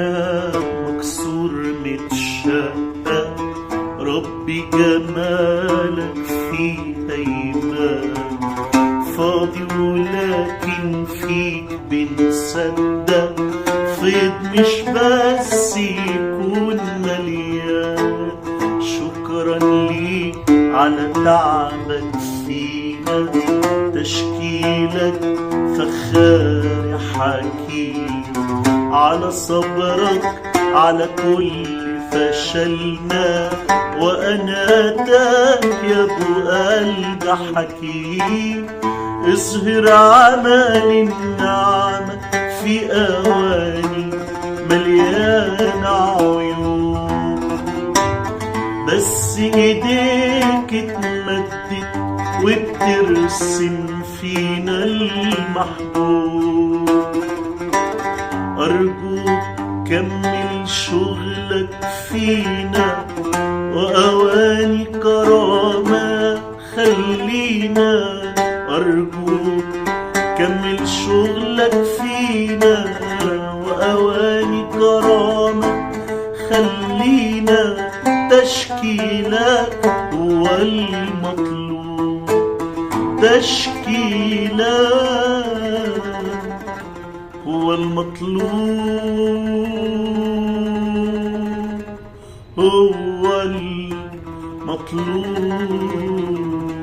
أنا مكسور متشقق، ربي جمالك فيه هيبان، فاضي ولكن فيك بنصدق، فيض مش بس يكون مليان. شكرا ليك على تعبك فينا، تشكيلك فخار يا حكيم، على صبرك على كل فشلنا، وأناتك يا ابو قلب حكيم. اظهر عمل النعمة في أواني مليانة عيوب، بس ايديك اتمدت وبترسم فينا المحبوب. أرجوك كمل شغلك فينا، وأواني كرامة خلينا. أرجوك كمل شغلك فينا، وأواني كرامة خلينا. تشكيلك هو المطلوب، تشكيلك هو المطلوب، هو المطلوب.